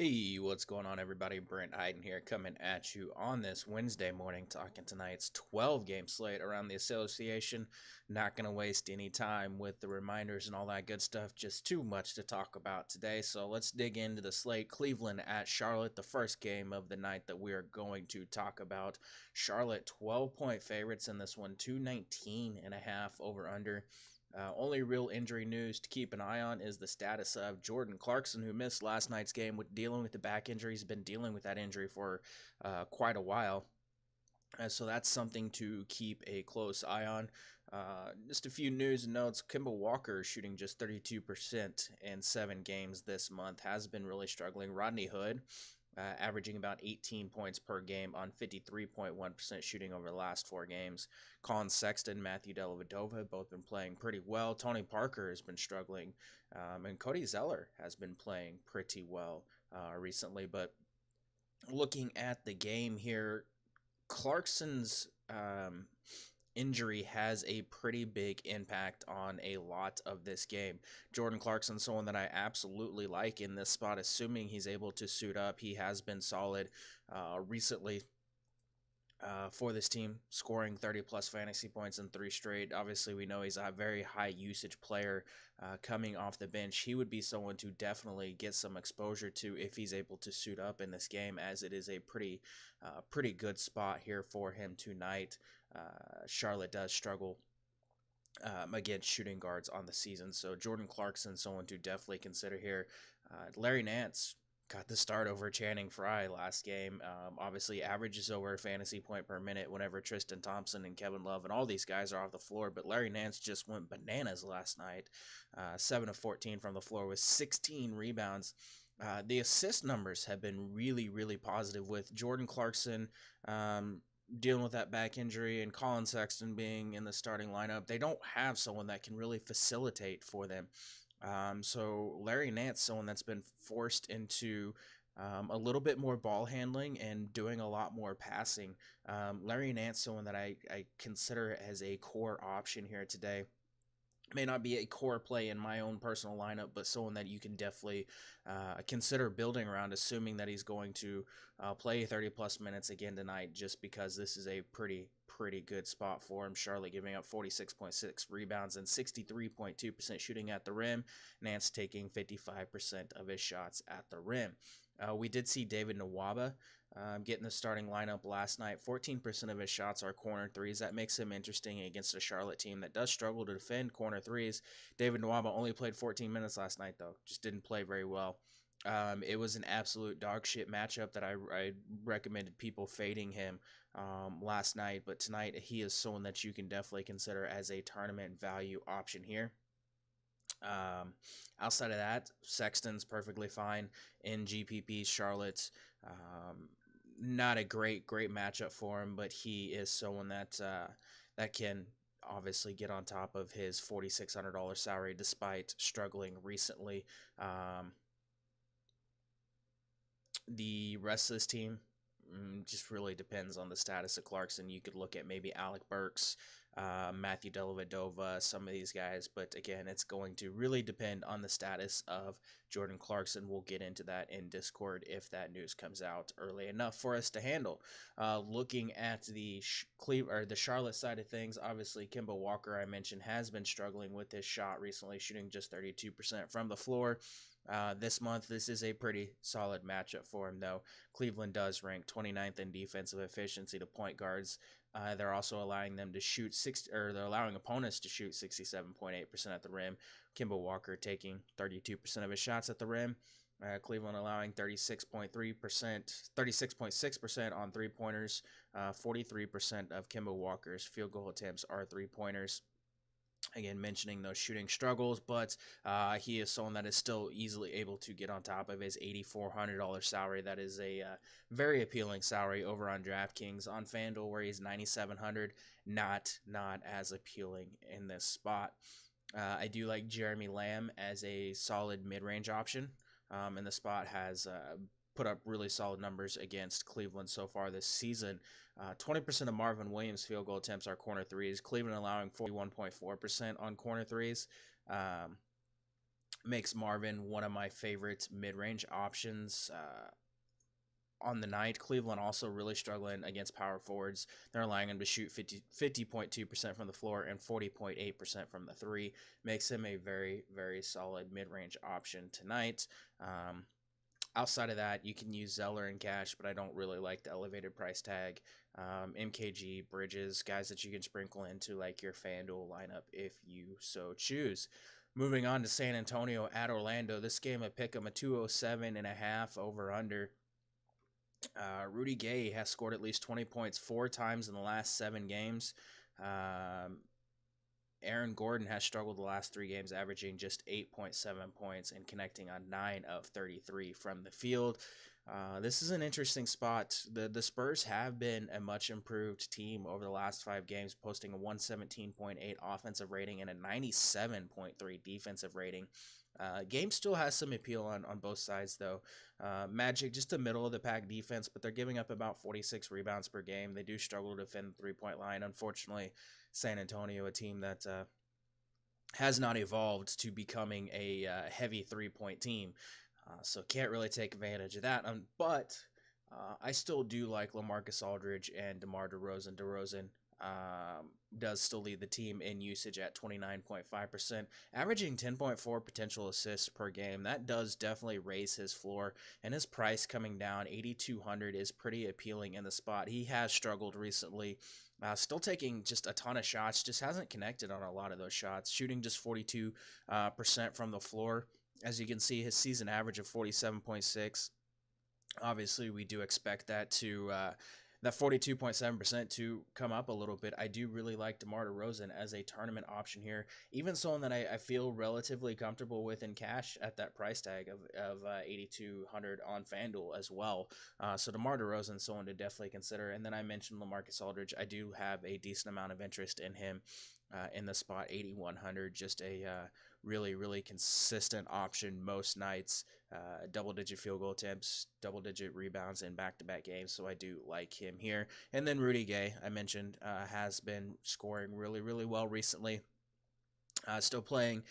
Hey, what's going on, everybody? Brent Hyden here, coming at you on this Wednesday morning, talking tonight's 12-game slate around the association. Not going to waste any time with the reminders and all that good stuff, just too much to talk about today. So let's dig into the slate. Cleveland at Charlotte, the first game of the night that we are going to talk about. Charlotte, 12-point favorites in this one, 219.5 over under. Only real injury news to keep an eye on is the status of Jordan Clarkson, who missed last night's game with dealing with the back injury. He's been dealing with that injury for quite a while. So that's something to keep a close eye on. Just a few news and notes. Kemba Walker shooting just 32% in 7 games this month. Has been really struggling. Rodney Hood averaging about 18 points per game on 53.1% shooting over the last 4 games. Colin Sexton, Matthew Dellavedova have both been playing pretty well. Tony Parker has been struggling, and Cody Zeller has been playing pretty well recently. But looking at the game here, Clarkson's injury has a pretty big impact on a lot of this game. Jordan Clarkson, someone that I absolutely like in this spot, assuming he's able to suit up. He has been solid recently for this team, scoring 30 plus fantasy points in 3 straight. Obviously, we know he's a very high usage player coming off the bench. He would be someone to definitely get some exposure to if he's able to suit up in this game, as it is a pretty good spot here for him tonight. Charlotte does struggle against shooting guards on the season, so Jordan Clarkson, someone to definitely consider here. Larry Nance got the start over Channing Frye last game. Obviously, averages over a fantasy point per minute whenever Tristan Thompson and Kevin Love and all these guys are off the floor. But Larry Nance just went bananas last night. 7 of 14 from the floor with 16 rebounds. The assist numbers have been really positive, with Jordan Clarkson dealing with that back injury and Colin Sexton being in the starting lineup. They don't have someone that can really facilitate for them. So Larry Nance, someone that's been forced into a little bit more ball handling and doing a lot more passing. Larry Nance, someone that I consider as a core option here today. May not be a core play in my own personal lineup, but someone that you can definitely consider building around, assuming that he's going to play 30 plus minutes again tonight, just because this is a pretty good spot for him. Charlotte giving up 46.6 rebounds and 63.2% shooting at the rim. Nance taking 55% of his shots at the rim. We did see David Nwaba getting the starting lineup last night. 14% of his shots are corner threes. That makes him interesting against a Charlotte team that does struggle to defend corner threes. David Nwaba only played 14 minutes last night, though. Just didn't play very well. It was an absolute dog shit matchup that I recommended people fading him last night. But tonight, he is someone that you can definitely consider as a tournament value option here. Outside of that, Sexton's perfectly fine in GPP. Charlotte, not a great matchup for him, but he is someone that that can obviously get on top of his $4,600 salary despite struggling recently. The rest of this team just really depends on the status of Clarkson. You could look at maybe Alec Burks, Matthew Dellavedova, some of these guys, but again, it's going to really depend on the status of Jordan Clarkson. We'll get into that in Discord if that news comes out early enough for us to handle. Looking at the the Charlotte side of things, obviously Kemba Walker, I mentioned, has been struggling with his shot recently, shooting just 32% from the floor. This month, this is a pretty solid matchup for him, though. Cleveland does rank 29th in defensive efficiency to point guards. They're also allowing them to shoot they're allowing opponents to shoot 67.8% at the rim. Kemba Walker taking 32% of his shots at the rim. Cleveland allowing 36.6% on 3-pointers. 43% of Kemba Walker's field goal attempts are 3-pointers. Again, mentioning those shooting struggles, but he is someone that is still easily able to get on top of his $8,400 salary. That is a very appealing salary over on DraftKings. On FanDuel, where he's $9,700, not as appealing in this spot. I do like Jeremy Lamb as a solid mid-range option, and the spot has put up really solid numbers against Cleveland so far this season. 20% of Marvin Williams' field goal attempts are corner threes. Cleveland allowing 41.4% on corner threes. makes Marvin one of my favorite mid-range options on the night. Cleveland also really struggling against power forwards. They're allowing him to shoot 50.2% from the floor and 40.8% from the three. Makes him a very, very solid mid-range option tonight. Outside of that, you can use Zeller and Cash, but I don't really like the elevated price tag. MKG, Bridges, guys that you can sprinkle into like your FanDuel lineup if you so choose. Moving on to San Antonio at Orlando. This game I pick 'em a 207.5 over under. Rudy Gay has scored at least 20 points 4 times in the last 7 games. Aaron Gordon has struggled the last 3 games, averaging just 8.7 points and connecting on 9 of 33 from the field. This is an interesting spot. The Spurs have been a much improved team over the last 5 games, posting a 117.8 offensive rating and a 97.3 defensive rating. Game still has some appeal on both sides, though. Magic, just a middle of the pack defense, but they're giving up about 46 rebounds per game. They do struggle to defend the 3-point line. Unfortunately, San Antonio, a team that has not evolved to becoming a heavy 3-point team, so can't really take advantage of that. But I still do like LaMarcus Aldridge and DeMar DeRozan. DeRozan does still lead the team in usage at 29.5%, averaging 10.4 potential assists per game. That does definitely raise his floor, and his price coming down 8,200 is pretty appealing in the spot. He has struggled recently, still taking just a ton of shots, just hasn't connected on a lot of those shots, shooting just 42% from the floor. As you can see, his season average of 47.6. Obviously, we do expect that to that 42.7% to come up a little bit. I do really like DeMar DeRozan as a tournament option here, even someone that I feel relatively comfortable with in cash at that price tag of 8,200 on FanDuel as well. So DeMar DeRozan, someone to definitely consider. And then I mentioned LaMarcus Aldridge. I do have a decent amount of interest in him in the spot, 8,100. Just a really, really consistent option most nights. Double-digit field goal attempts, double-digit rebounds in back-to-back games, so I do like him here. And then Rudy Gay, I mentioned, has been scoring really, really well recently. Still playing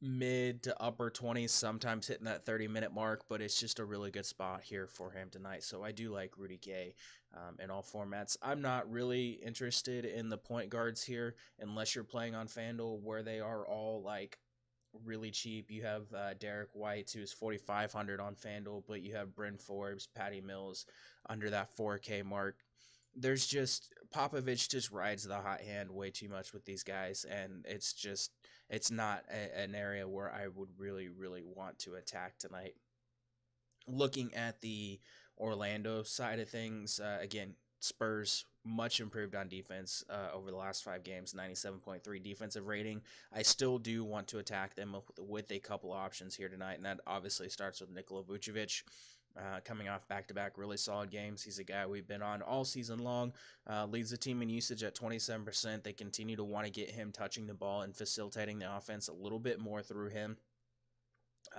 mid to upper 20s, sometimes hitting that 30-minute mark, but it's just a really good spot here for him tonight. So I do like Rudy Gay in all formats. I'm not really interested in the point guards here unless you're playing on FanDuel, where they are all like really cheap. You have Derek White, who's 4,500 on FanDuel, but you have Bryn Forbes, Patty Mills under that 4K mark. There's just Popovich just rides the hot hand way too much with these guys, and it's not an area where I would really, really want to attack tonight. Looking at the Orlando side of things, again, Spurs much improved on defense over the last 5 games, 97.3 defensive rating. I still do want to attack them with a couple options here tonight, and that obviously starts with Nikola Vucevic. Coming off back-to-back really solid games. He's a guy we've been on all season long. Leads the team in usage at 27%. They continue to want to get him touching the ball and facilitating the offense a little bit more through him.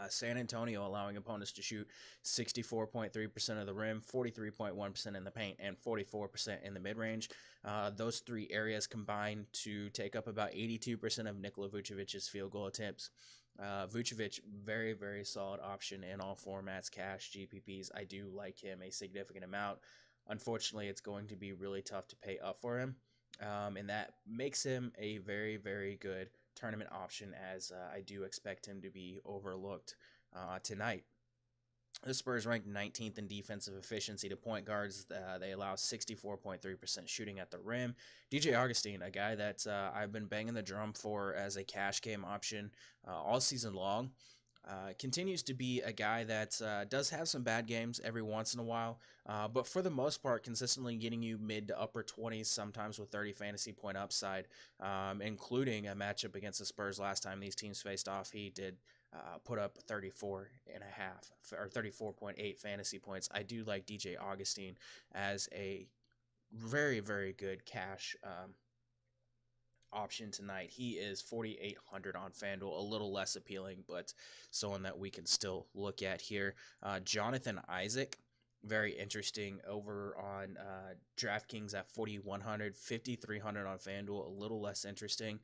San Antonio allowing opponents to shoot 64.3% of the rim, 43.1% in the paint, and 44% in the mid-range. Those 3 areas combine to take up about 82% of Nikola Vucevic's field goal attempts. Vucevic, very, very solid option in all formats, cash, GPPs. I do like him a significant amount. Unfortunately, it's going to be really tough to pay up for him, and that makes him a very, very good tournament option, as I do expect him to be overlooked tonight. The Spurs ranked 19th in defensive efficiency to point guards. They allow 64.3% shooting at the rim. DJ Augustin, a guy that I've been banging the drum for as a cash game option all season long, continues to be a guy that does have some bad games every once in a while, but for the most part, consistently getting you mid to upper 20s, sometimes with 30 fantasy point upside, including a matchup against the Spurs last time these teams faced off. He did put up 34.5 or 34.8 fantasy points. I do like DJ Augustin as a very, very good cash option tonight. He is 4,800 on FanDuel, a little less appealing, but someone that we can still look at here. Jonathan Isaac, very interesting over on DraftKings at 4,100, 5,300 on FanDuel, a little less interesting.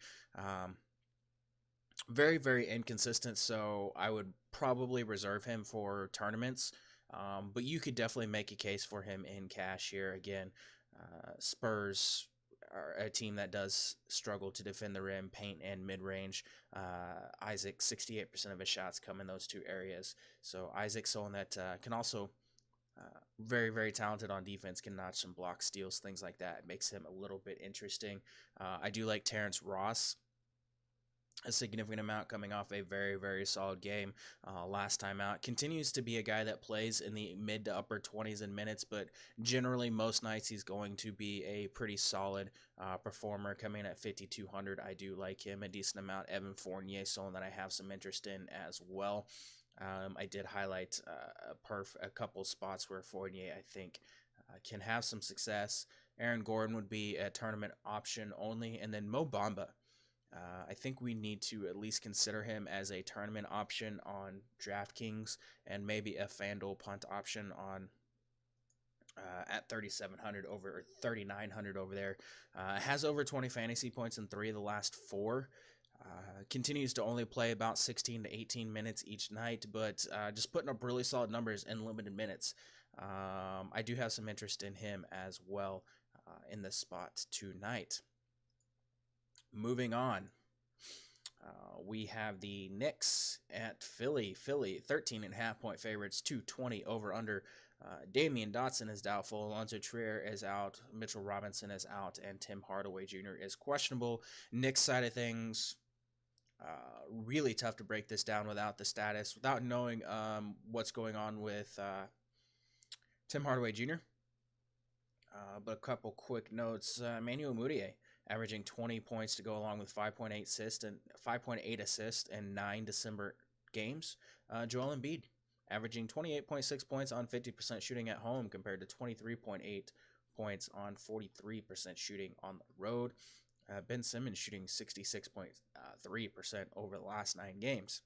Very, very inconsistent, so I would probably reserve him for tournaments. But you could definitely make a case for him in cash here. Again, Spurs are a team that does struggle to defend the rim, paint, and mid range. Isaac, 68% of his shots come in those two areas. So Isaac's someone that can also very, very talented on defense, can notch some block steals, things like that. It makes him a little bit interesting. I do like Terrence Ross a significant amount coming off a very, very solid game last time out. Continues to be a guy that plays in the mid to upper 20s in minutes, but generally most nights he's going to be a pretty solid performer coming in at 5,200. I do like him a decent amount. Evan Fournier, someone that I have some interest in as well. I did highlight a couple spots where Fournier, I think, can have some success. Aaron Gordon would be a tournament option only, and then Mo Bamba. I think we need to at least consider him as a tournament option on DraftKings and maybe a FanDuel punt option on at 3,700 over or 3,900 over there. Has over 20 fantasy points in 3 of the last 4. Continues to only play about 16 to 18 minutes each night, but just putting up really solid numbers in limited minutes. I do have some interest in him as well in this spot tonight. Moving on, we have the Knicks at Philly. Philly, 13.5-point favorites, 220 over under. Damian Dotson is doubtful. Alonzo Trier is out. Mitchell Robinson is out. And Tim Hardaway Jr. is questionable. Knicks side of things, really tough to break this down without the status, without knowing what's going on with Tim Hardaway Jr. But a couple quick notes. Emmanuel Mudiay averaging 20 points to go along with 5.8 assists in 9 December games. Joel Embiid averaging 28.6 points on 50% shooting at home compared to 23.8 points on 43% shooting on the road. Ben Simmons shooting 66.3% over the last 9 games.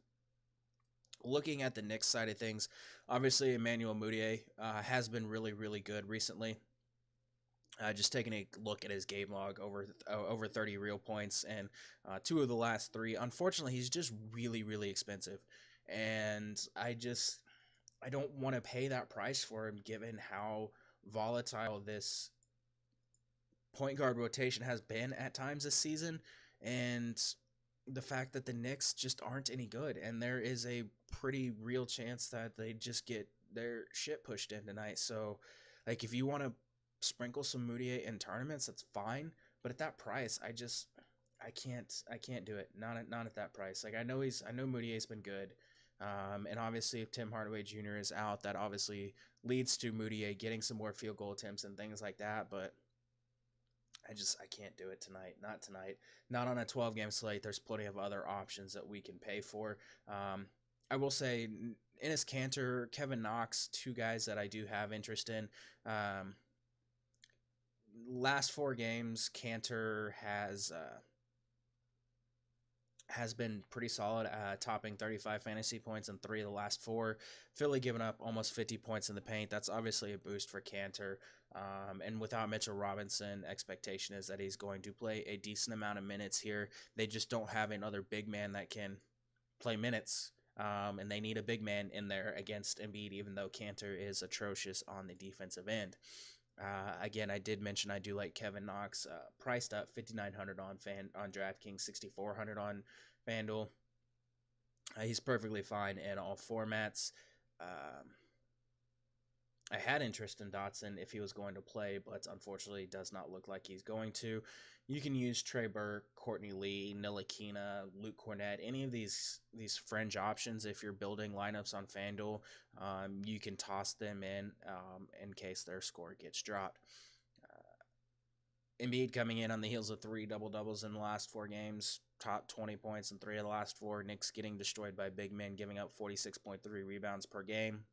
Looking at the Knicks side of things, obviously Emmanuel Mudiay has been really, really good recently. Just taking a look at his game log, over 30 real points and 2 of the last 3. Unfortunately, he's just really, really expensive, and I don't want to pay that price for him given how volatile this point guard rotation has been at times this season, and the fact that the Knicks just aren't any good, and there is a pretty real chance that they just get their shit pushed in tonight. So, like, if you want to sprinkle some Mudiay in tournaments, that's fine. But at that price, I can't do it. Not at that price. Like, I know Mudiay's been good, and obviously if Tim Hardaway Jr. is out, that obviously leads to Mudiay getting some more field goal attempts and things like that. But I can't do it tonight. Not tonight. Not on a 12-game slate. There's plenty of other options that we can pay for. I will say Enes Kanter, Kevin Knox, 2 guys that I do have interest in. Last 4 games, Kanter has been pretty solid, topping 35 fantasy points in 3 of the last 4. Philly giving up almost 50 points in the paint. That's obviously a boost for Kanter. And without Mitchell Robinson, expectation is that he's going to play a decent amount of minutes here. They just don't have another big man that can play minutes. And they need a big man in there against Embiid, even though Kanter is atrocious on the defensive end. Again, I did mention I do like Kevin Knox, priced up 5,900 on DraftKings, 6,400 on FanDuel. He's perfectly fine in all formats. I had interest in Dotson if he was going to play, but unfortunately does not look like he's going to. You can use Trey Burke, Courtney Lee, Ntilikina, Luke Cornett, any of these fringe options. If you're building lineups on FanDuel, you can toss them in case their score gets dropped. Embiid coming in on the heels of 3 double-doubles in the last 4 games, top 20 points in 3 of the last 4. Knicks getting destroyed by big men, giving up 46.3 rebounds per game.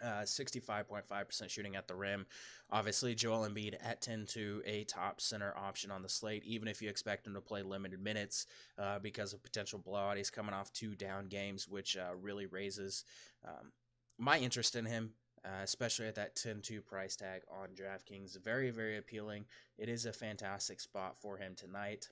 65.5% shooting at the rim. Obviously, Joel Embiid at 10-2, a top center option on the slate, even if you expect him to play limited minutes because of potential blowout. He's coming off 2 down games, which really raises my interest in him, especially at that 10-2 price tag on DraftKings. Very, very appealing. It is a fantastic spot for him tonight.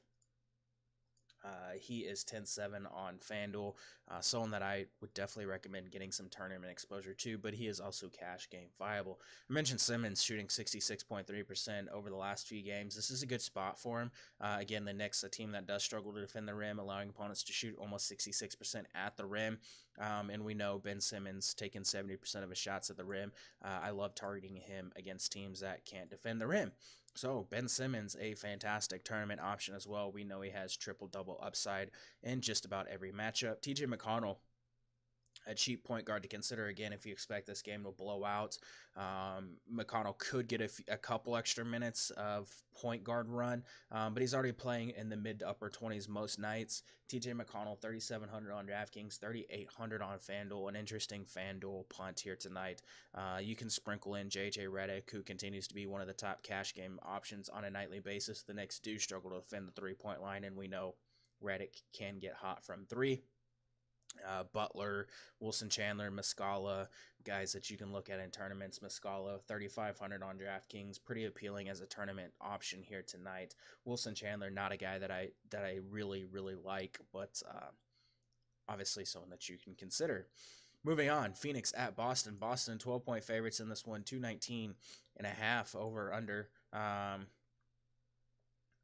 He is 10-7 on FanDuel, someone that I would definitely recommend getting some tournament exposure to, but he is also cash game viable. I mentioned Simmons shooting 66.3% over the last few games. This is a good spot for him. Again, the Knicks, a team that does struggle to defend the rim, allowing opponents to shoot almost 66% at the rim. And we know Ben Simmons taking 70% of his shots at the rim. I love targeting him against teams that can't defend the rim. So Ben Simmons, a fantastic tournament option as well. We know he has triple-double upside in just about every matchup. TJ McConnell, a cheap point guard to consider again if you expect this game to blow out. McConnell could get a couple extra minutes of point guard run, but he's already playing in the mid to upper 20s most nights. TJ McConnell, 3,700 on DraftKings, 3,800 on FanDuel. An interesting FanDuel punt here tonight. You can sprinkle in JJ Redick, who continues to be one of the top cash game options on a nightly basis. The Knicks do struggle to defend the three-point line, and we know Redick can get hot from three. Butler, Wilson Chandler, Muscala, guys that you can look at in tournaments. Muscala, 3,500 on DraftKings, pretty appealing as a tournament option here tonight. Wilson Chandler, not a guy that I really like, but obviously someone that you can consider. Moving on, Phoenix at Boston. Boston 12-point favorites in this one, 219.5 over under.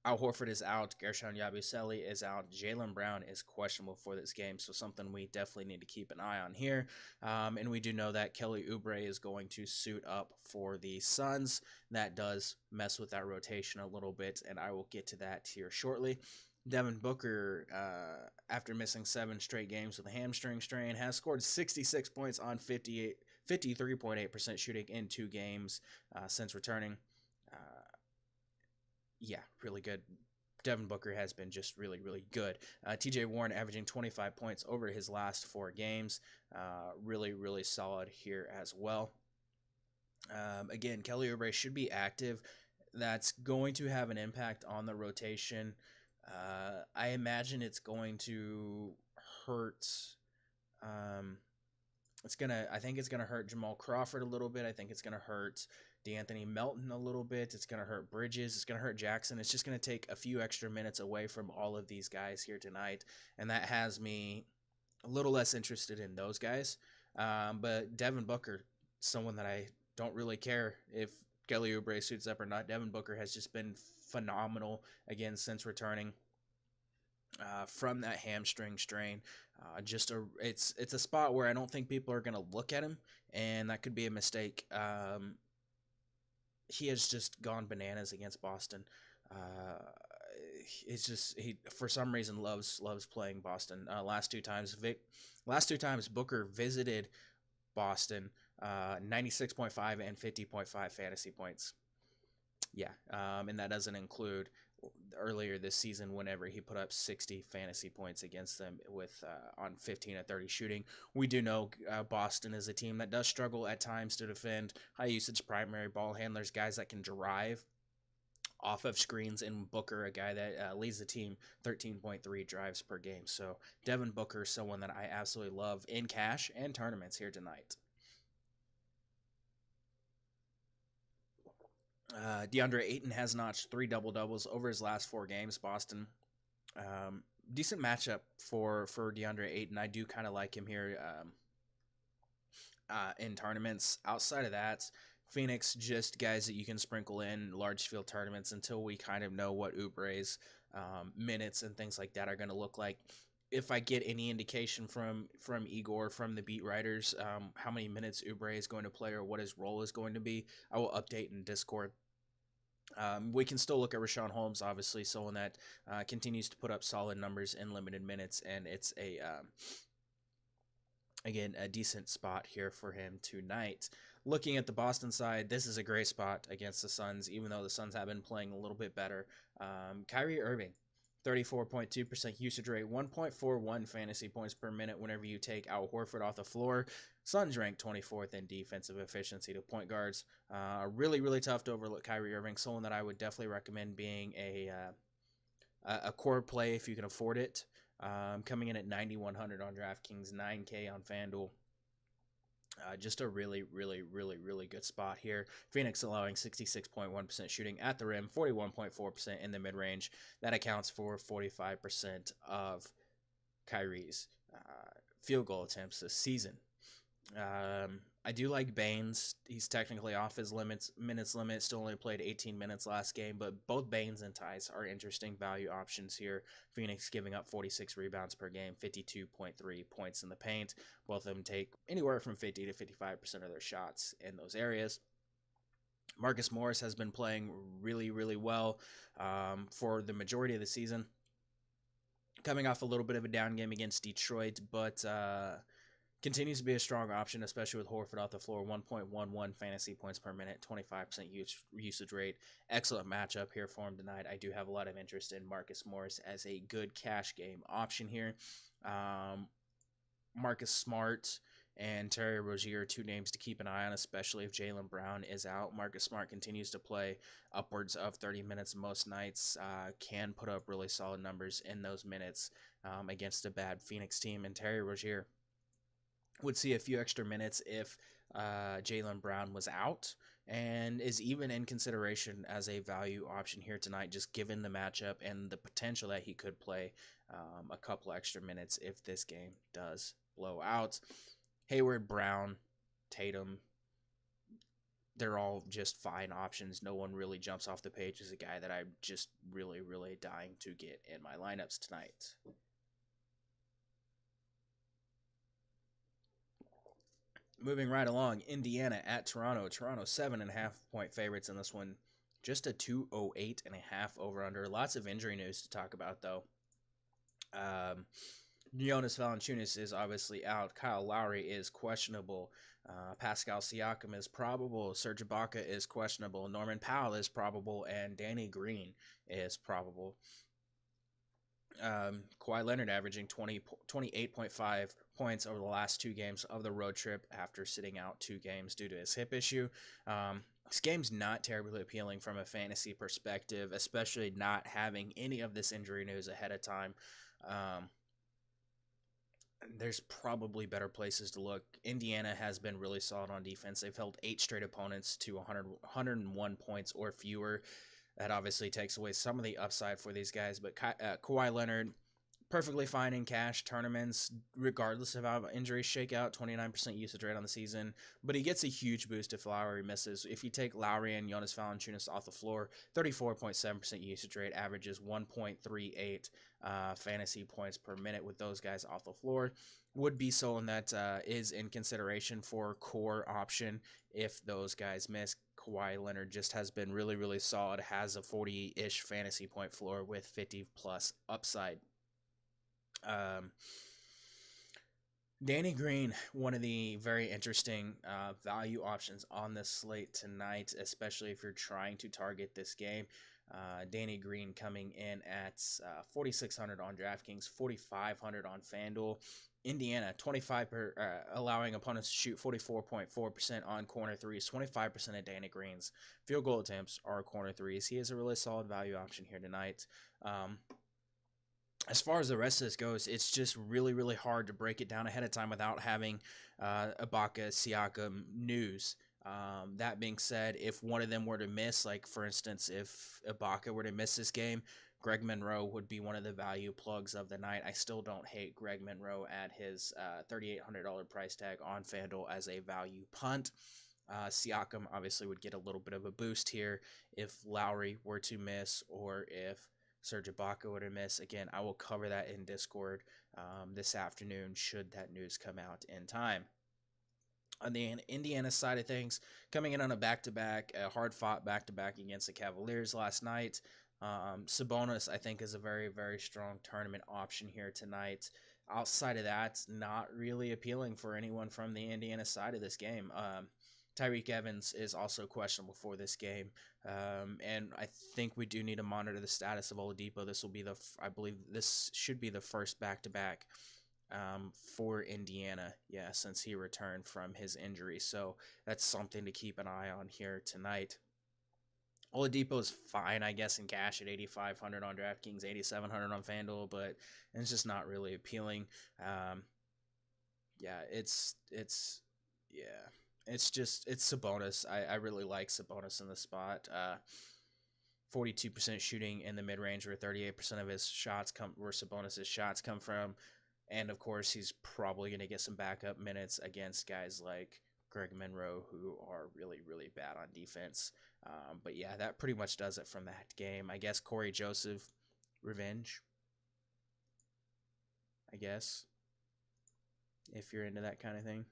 Al Horford is out. Gershon Yabusele is out. Jaylen Brown is questionable for this game, so something we definitely need to keep an eye on here. And we do know that Kelly Oubre is going to suit up for the Suns. That does mess with that rotation a little bit, and I will get to that here shortly. Devin Booker, after missing 7 straight games with a hamstring strain, has scored 66 points on 53.8% shooting in 2 games since returning. Yeah, really good. Devin Booker has been just really good. TJ Warren averaging 25 points over his last 4 games. Really solid here as well. Again, Kelly Oubre should be active. That's going to have an impact on the rotation. I imagine it's going to hurt. I think it's gonna hurt Jamal Crawford a little bit. I think it's gonna hurt DeAnthony Melton a little bit. It's going to hurt Bridges. It's going to hurt Jackson. It's just going to take a few extra minutes away from all of these guys here tonight, and that has me a little less interested in those guys. But Devin Booker, someone that I don't really care if Kelly Oubre suits up or not. Devin Booker has just been phenomenal, again, since returning from that hamstring strain. It's a spot where I don't think people are going to look at him, and that could be a mistake. He has just gone bananas against Boston. He for some reason loves playing Boston. Last two times Booker visited Boston, 96.5 and 50.5 fantasy points. Yeah, and that doesn't include earlier this season whenever he put up 60 fantasy points against them with on 15 of 30 shooting. We do know Boston is a team that does struggle at times to defend high usage primary ball handlers, guys that can drive off of screens, and Booker, a guy that leads the team 13.3 drives per game. So Devin Booker, someone that I absolutely love in cash and tournaments here tonight. DeAndre Ayton has notched 3 double-doubles over his last 4 games. Boston, decent matchup for DeAndre Ayton. I do kind of like him here in tournaments. Outside of that, Phoenix, just guys that you can sprinkle in large field tournaments until we kind of know what Oubre's minutes and things like that are going to look like. If I get any indication from Igor, from the beat writers, how many minutes Oubre is going to play or what his role is going to be, I will update in Discord. We can still look at Richaun Holmes, obviously, someone that continues to put up solid numbers in limited minutes, and it's again, a decent spot here for him tonight. Looking at the Boston side, this is a great spot against the Suns, even though the Suns have been playing a little bit better. Kyrie Irving, 34.2% usage rate, 1.41 fantasy points per minute whenever you take Al Horford off the floor. Suns ranked 24th in defensive efficiency to point guards. Really tough to overlook Kyrie Irving, someone that I would definitely recommend being a core play if you can afford it. Coming in at 9,100 on DraftKings, 9K on FanDuel. Just a really, really, really, really good spot here. Phoenix allowing 66.1% shooting at the rim, 41.4% in the mid range. That accounts for 45% of Kyrie's field goal attempts this season. I do like Baines. He's technically off his minutes limit. Still only played 18 minutes last game, but both Baines and Tice are interesting value options here. Phoenix giving up 46 rebounds per game, 52.3 points in the paint. Both of them take anywhere from 50 to 55% of their shots in those areas. Marcus Morris has been playing really, really well for the majority of the season. Coming off a little bit of a down game against Detroit, but continues to be a strong option, especially with Horford off the floor. 1.11 fantasy points per minute, 25% usage rate. Excellent matchup here for him tonight. I do have a lot of interest in Marcus Morris as a good cash game option here. Marcus Smart and Terry Rozier are two names to keep an eye on, especially if Jaylen Brown is out. Marcus Smart continues to play upwards of 30 minutes most nights, can put up really solid numbers in those minutes against a bad Phoenix team. And Terry Rozier would see a few extra minutes if Jaylen Brown was out, and is even in consideration as a value option here tonight, just given the matchup and the potential that he could play a couple extra minutes if this game does blow out. Hayward, Brown, Tatum, they're all just fine options. No one really jumps off the page as a guy that I'm just really, really dying to get in my lineups tonight. Moving right along, Indiana at Toronto. Toronto 7.5 point favorites in this one. Just a 208.5 over under. Lots of injury news to talk about though. Jonas Valanciunas is obviously out. Kyle Lowry is questionable. Pascal Siakam is probable. Serge Ibaka is questionable. Norman Powell is probable, and Danny Green is probable. Kawhi Leonard averaging 28.5 points over the last two games of the road trip after sitting out 2 games due to his hip issue. This game's not terribly appealing from a fantasy perspective, especially not having any of this injury news ahead of time. There's probably better places to look. Indiana has been really solid on defense. They've held 8 straight opponents to 101 points or fewer. That obviously takes away some of the upside for these guys. But Kawhi Leonard, perfectly fine in cash tournaments, regardless of how injuries shake out. 29% usage rate on the season. But he gets a huge boost if Lowry misses. If you take Lowry and Jonas Valanciunas off the floor, 34.7% usage rate, averages 1.38 fantasy points per minute with those guys off the floor. Would be someone that is in consideration for core option if those guys miss. Kawhi Leonard just has been really, really solid, has a 40-ish fantasy point floor with 50-plus upside. Danny Green, one of the very interesting value options on this slate tonight, especially if you're trying to target this game. Danny Green coming in at 4,600 on DraftKings, 4,500 on FanDuel. Indiana, allowing opponents to shoot 44.4% on corner threes, 25% of Danny Green's field goal attempts are corner threes. He is a really solid value option here tonight. As far as the rest of this goes, it's just really, really hard to break it down ahead of time without having Ibaka, Siakam news. That being said, if one of them were to miss, like for instance, if Ibaka were to miss this game, Greg Monroe would be one of the value plugs of the night. I still don't hate Greg Monroe at his $3,800 price tag on FanDuel as a value punt. Siakam obviously would get a little bit of a boost here if Lowry were to miss or if Serge Ibaka were to miss. Again, I will cover that in Discord this afternoon should that news come out in time. On the Indiana side of things, coming in on a back-to-back, a hard-fought back-to-back against the Cavaliers last night. Sabonis, I think, is a very, very strong tournament option here tonight. Outside of that, not really appealing for anyone from the Indiana side of this game. Tyreek Evans is also questionable for this game, and I think we do need to monitor the status of Oladipo. This will be I believe this should be the first back-to-back for Indiana, since he returned from his injury. So that's something to keep an eye on here tonight. Oladipo is fine, I guess, in cash at 8,500 on DraftKings, 8,700 on FanDuel, but it's just not really appealing. It's Yeah. It's Sabonis. I really like Sabonis in the spot. 42% shooting in the mid range, where 38% of his shots come where Sabonis's shots come from, and of course he's probably going to get some backup minutes against guys like Greg Monroe, who are really bad on defense. But yeah, that pretty much does it from that game. I guess Corey Joseph, revenge. I guess if you're into that kind of thing.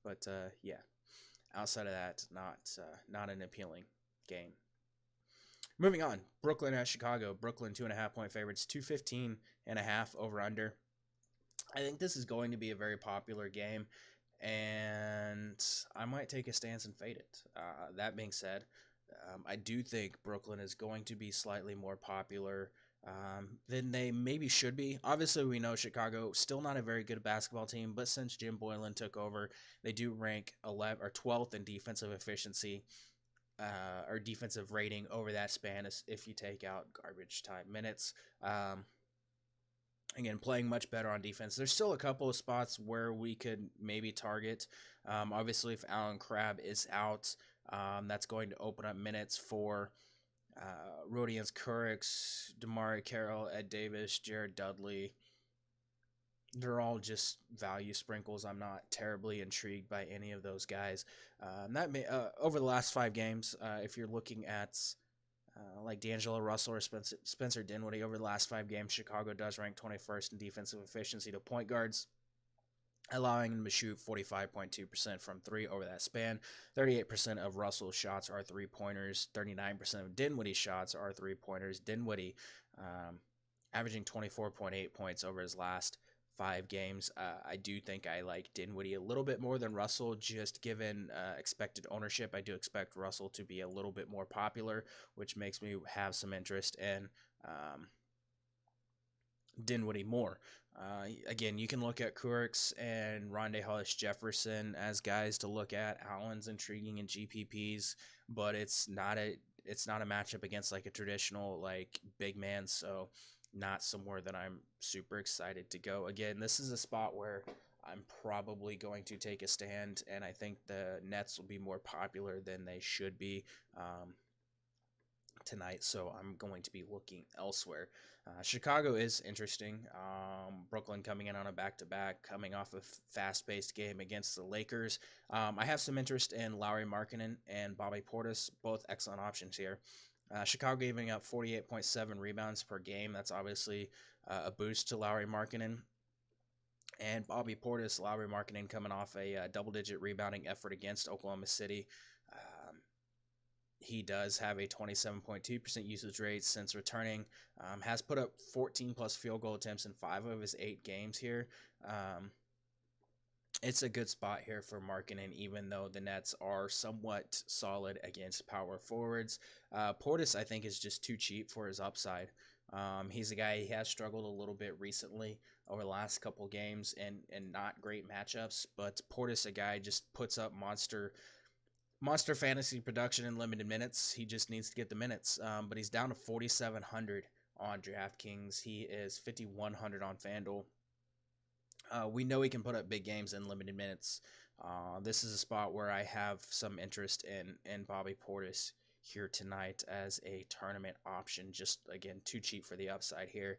But yeah, outside of that, not an appealing game. Moving on, Brooklyn at Chicago. Brooklyn 2.5 point favorites, 215.5 over under. I think this is going to be a very popular game, and I might take a stance and fade it. That being said, I do think Brooklyn is going to be slightly more popular than they maybe should be. Obviously, we know Chicago still not a very good basketball team, but since Jim Boylan took over, they do rank 11 or 12th in defensive efficiency. Or defensive rating over that span if you take out garbage time minutes. Again, playing much better on defense. There's still a couple of spots where we could maybe target. Obviously, if Alan Crabb is out, that's going to open up minutes for Rodions Kurix, Damari Carroll, Ed Davis, Jared Dudley. They're all just value sprinkles. I'm not terribly intrigued by any of those guys. Over the last 5 games, if you're looking at like D'Angelo Russell or Spencer Dinwiddie over the last 5 games, Chicago does rank 21st in defensive efficiency to point guards, allowing them to shoot 45.2% from three over that span. 38% of Russell's shots are three-pointers. 39% of Dinwiddie's shots are three-pointers. Dinwiddie averaging 24.8 points over his last 5 games. I do think I like Dinwiddie a little bit more than Russell, just given expected ownership. I do expect Russell to be a little bit more popular, which makes me have some interest in Dinwiddie more. Again, you can look at Kurix and Rondé Hollis Jefferson as guys to look at. Allen's intriguing in GPPs, but it's not a matchup against like a traditional like big man, so not somewhere that I'm super excited to go. Again, this is a spot where I'm probably going to take a stand, and I think the Nets will be more popular than they should be tonight, so I'm going to be looking elsewhere. Chicago is interesting. Brooklyn coming in on a back-to-back, coming off a fast-paced game against the Lakers. I have some interest in Lauri Markkanen and Bobby Portis, both excellent options here. Chicago giving up 48.7 rebounds per game. That's obviously a boost to Lauri Markkanen. And Bobby Portis, Lauri Markkanen coming off a double-digit rebounding effort against Oklahoma City. He does have a 27.2% usage rate since returning. Has put up 14-plus field goal attempts in 5 of his 8 games here. It's a good spot here for Markkanen, even though the Nets are somewhat solid against power forwards. Portis, I think, is just too cheap for his upside. He's a guy, he has struggled a little bit recently over the last couple games and not great matchups, but Portis, a guy, just puts up monster fantasy production in limited minutes. He just needs to get the minutes. But he's down to 4,700 on DraftKings. He is 5,100 on FanDuel. We know he can put up big games in limited minutes. This is a spot where I have some interest in Bobby Portis here tonight as a tournament option. Just, again, too cheap for the upside here.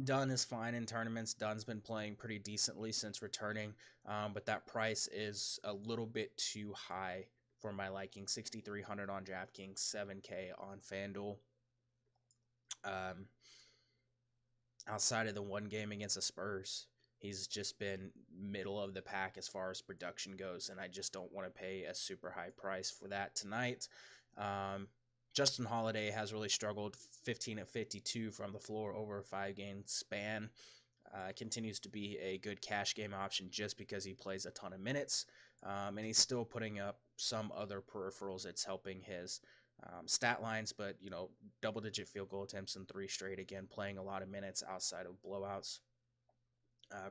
Dunn is fine in tournaments. Dunn's been playing pretty decently since returning, but that price is a little bit too high for my liking. 6,300 on DraftKings, 7K on FanDuel. Outside of the one game against the Spurs, he's just been middle of the pack as far as production goes, and I just don't want to pay a super high price for that tonight. Justin Holiday has really struggled, 15 of 52 from the floor over a 5-game span. Continues to be a good cash game option just because he plays a ton of minutes, and he's still putting up some other peripherals that's helping his stat lines, but, double-digit field goal attempts in 3 straight, again, playing a lot of minutes outside of blowouts.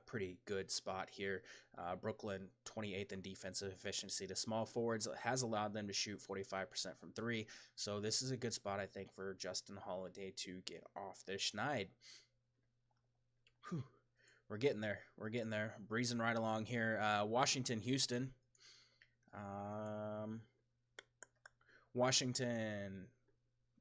Pretty good spot here. Brooklyn, 28th in defensive efficiency to small forwards, has allowed them to shoot 45% from 3. So this is a good spot, I think, for Justin Holiday to get off the schneid. we're getting there. We're getting there. Breezing right along here. Washington, Houston. Washington,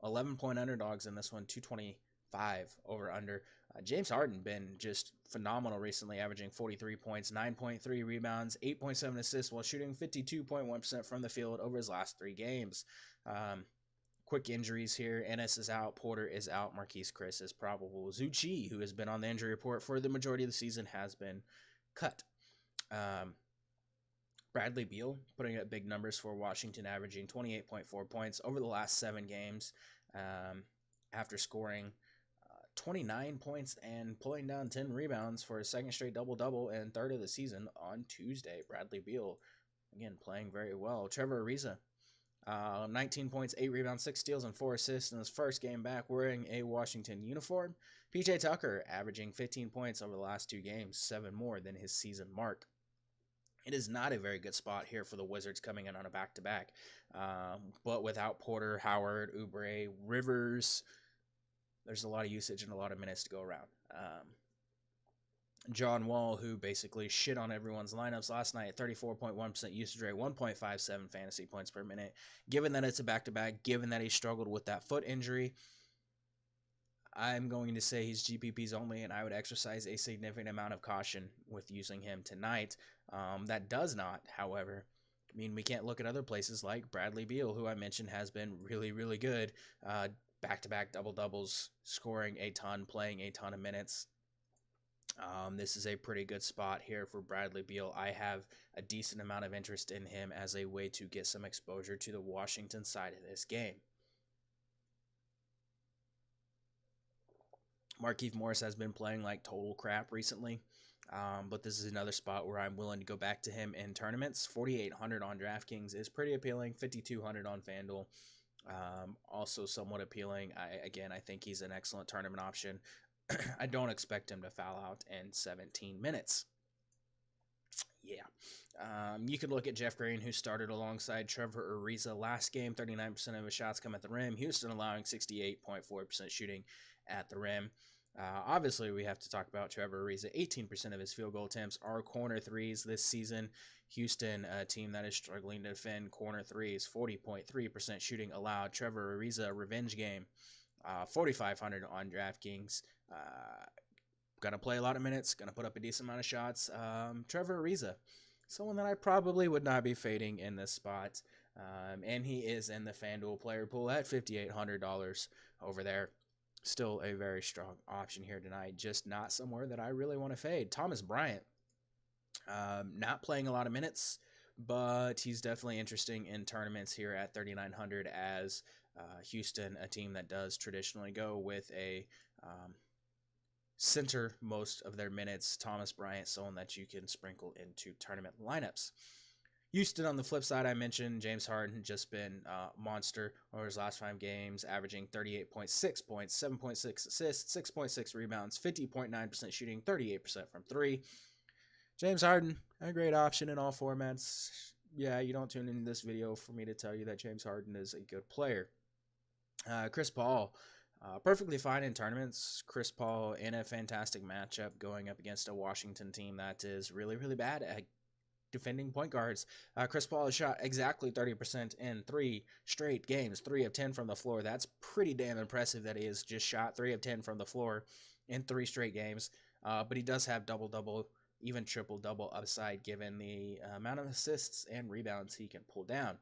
11-point underdogs in this one, 225 over under. James Harden been just phenomenal recently, averaging 43 points, 9.3 rebounds, 8.7 assists while shooting 52.1% from the field over his last 3 games. Quick injuries here. Ennis is out. Porter is out. Marquise Chris is probable. Zhu Qi, who has been on the injury report for the majority of the season, has been cut. Bradley Beal putting up big numbers for Washington, averaging 28.4 points over the last 7 games after scoring 29 points and pulling down 10 rebounds for a second straight double-double and third of the season on Tuesday. Bradley Beal, again, playing very well. Trevor Ariza, 19 points, 8 rebounds, 6 steals, and 4 assists in his first game back wearing a Washington uniform. PJ Tucker, averaging 15 points over the last 2 games, 7 more than his season mark. It is not a very good spot here for the Wizards coming in on a back-to-back. But without Porter, Howard, Oubre, Rivers, there's a lot of usage and a lot of minutes to go around. John Wall, who basically shit on everyone's lineups last night, 34.1% usage rate, 1.57 fantasy points per minute. Given that it's a back-to-back, given that he struggled with that foot injury, I'm going to say he's GPPs only, and I would exercise a significant amount of caution with using him tonight. That does not, however, mean we can't look at other places like Bradley Beal, who I mentioned has been really, really good. Back-to-back double-doubles, scoring a ton, playing a ton of minutes. This is a pretty good spot here for Bradley Beal. I have a decent amount of interest in him as a way to get some exposure to the Washington side of this game. Markieff Morris has been playing like total crap recently, but this is another spot where I'm willing to go back to him in tournaments. 4,800 on DraftKings is pretty appealing, 5,200 on FanDuel. Also somewhat appealing. I think he's an excellent tournament option. I don't expect him to foul out in 17 minutes. Yeah. You could look at Jeff Green, who started alongside Trevor Ariza last game. 39% of his shots come at the rim. Houston allowing 68.4% shooting at the rim. Obviously, we have to talk about Trevor Ariza. 18% of his field goal attempts are corner threes this season. Houston, a team that is struggling to defend corner threes, 40.3% shooting allowed. Trevor Ariza, revenge game, 4,500 on DraftKings. Gonna play a lot of minutes, gonna put up a decent amount of shots. Trevor Ariza, someone that I probably would not be fading in this spot. And he is in the FanDuel player pool at $5,800 over there. Still a very strong option here tonight, just not somewhere that I really want to fade. Thomas Bryant, not playing a lot of minutes, but he's definitely interesting in tournaments here at 3,900 as Houston, a team that does traditionally go with a center most of their minutes. Thomas Bryant, someone that you can sprinkle into tournament lineups. Houston, on the flip side, I mentioned James Harden just been monster over his last 5 games, averaging 38.6 points, 7.6 assists, 6.6 rebounds, 50.9% shooting, 38% from 3. James Harden, a great option in all formats. Yeah, you don't tune into this video for me to tell you that James Harden is a good player. Chris Paul, perfectly fine in tournaments. Chris Paul in a fantastic matchup going up against a Washington team that is really, really bad at defending point guards. Chris Paul has shot exactly 30% in 3 straight games, 3 of 10 from the floor. That's pretty damn impressive that he has just shot 3 of 10 from the floor in 3 straight games. But he does have double-double, even triple-double upside given the amount of assists and rebounds he can pull down.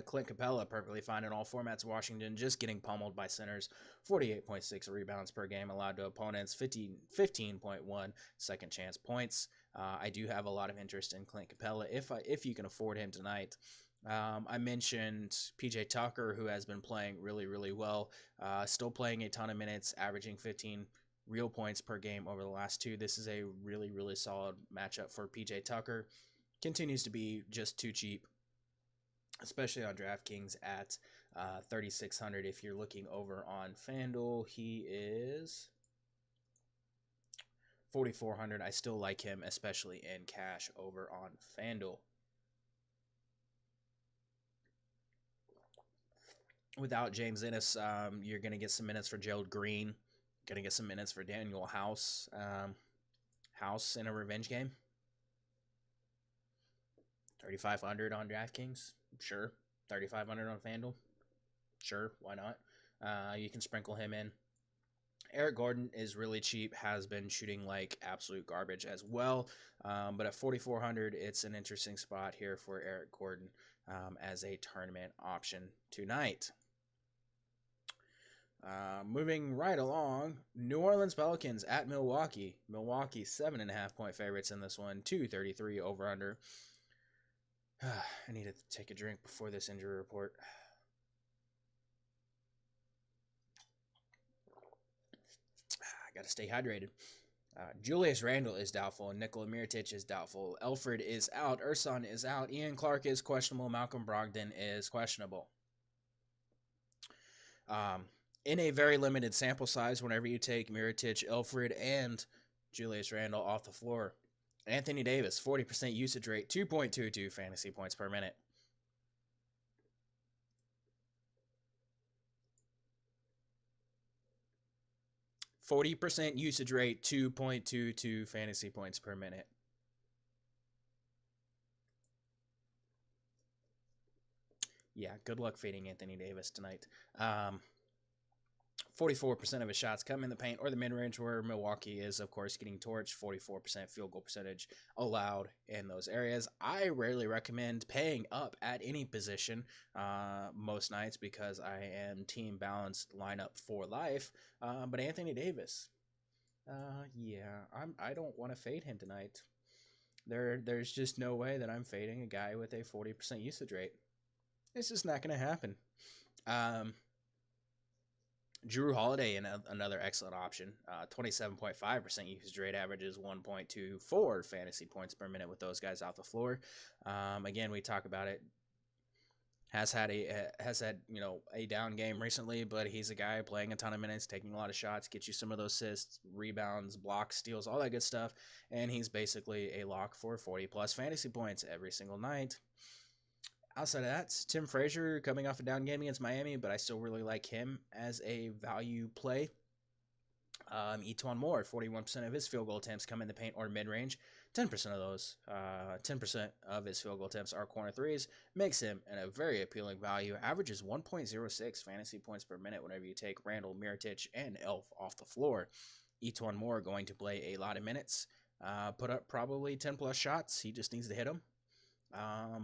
Clint Capella, perfectly fine in all formats. Washington just getting pummeled by centers. 48.6 rebounds per game allowed to opponents. 15.1 second chance points. I do have a lot of interest in Clint Capella if you can afford him tonight. I mentioned PJ Tucker, who has been playing really, really well. Still playing a ton of minutes, averaging 15 real points per game over the last 2. This is a really, really solid matchup for PJ Tucker. Continues to be just too cheap, especially on DraftKings at 3,600. If you're looking over on FanDuel, he is 4,400. I still like him, especially in cash over on FanDuel. Without James Ennis, you're going to get some minutes for Gerald Green. Going to get some minutes for Daniel House. house in a revenge game. 3,500 on DraftKings, sure. 3,500 on FanDuel, sure. Why not? You can sprinkle him in. Eric Gordon is really cheap, has been shooting like absolute garbage as well. But at 4,400, it's an interesting spot here for Eric Gordon as a tournament option tonight. Moving right along, New Orleans Pelicans at Milwaukee. Milwaukee 7.5 point favorites in this one, 233 over under. I need to take a drink before this injury report. I gotta stay hydrated. Julius Randle is doubtful. Nikola Mirotic is doubtful. Elfrid is out. Ersan is out. Ian Clark is questionable. Malcolm Brogdon is questionable. In a very limited sample size, whenever you take Mirotic, Elfrid, and Julius Randle off the floor, Anthony Davis, 40% usage rate, 2.22 fantasy points per minute. %, usage rate, 2.22 fantasy points per minute. Yeah, good luck fading Anthony Davis tonight. 44% of his shots come in the paint or the mid-range, where Milwaukee is, of course, getting torched. 44% field goal percentage allowed in those areas. I rarely recommend paying up at any position most nights because I am team balanced lineup for life. But Anthony Davis, I don't want to fade him tonight. There's just no way that I'm fading a guy with a 40% usage rate. It's just not going to happen. Drew Holiday, another excellent option. 27.5% usage rate, averages 1.24 fantasy points per minute with those guys off the floor. Again, we talk about it. Has had a down game recently, but he's a guy playing a ton of minutes, taking a lot of shots, get you some of those assists, rebounds, blocks, steals, all that good stuff. And he's basically a lock for 40 plus fantasy points every single night. Outside of that, Tim Frazier coming off a down game against Miami, but I still really like him as a value play. Etuan Moore, 41% of his field goal attempts come in the paint or mid-range. 10% of those, 10% of his field goal attempts are corner threes. Makes him a very appealing value. Averages 1.06 fantasy points per minute whenever you take Randle, Mirotic, and Elf off the floor. Etuan Moore going to play a lot of minutes. Put up probably 10-plus shots. He just needs to hit them.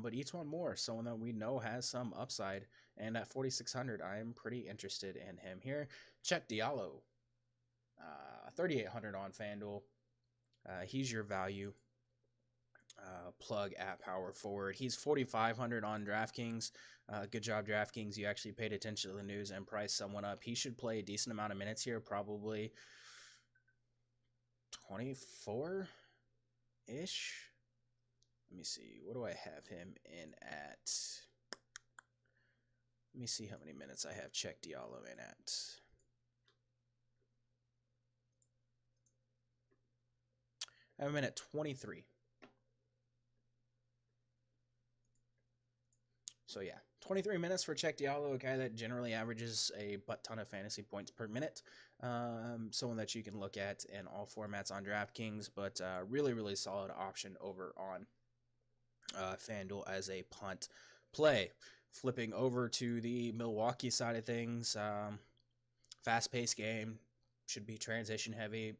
But Etuan Moore, someone that we know has some upside, and at 4,600, I am pretty interested in him here. Chet Diallo, 3,800 on FanDuel. He's your value plug at power forward. He's 4,500 on DraftKings. Good job, DraftKings. You actually paid attention to the news and priced someone up. He should play a decent amount of minutes here, probably 24-ish. Let me see. What do I have him in at? Let me see how many minutes I have Chet Diallo in at. I have him in at 23. So yeah, 23 minutes for Chet Diallo, a guy that generally averages a butt ton of fantasy points per minute. Someone that you can look at in all formats on DraftKings, but really, really solid option over on FanDuel as a punt play. Flipping over to the Milwaukee side of things, fast-paced game, should be transition heavy.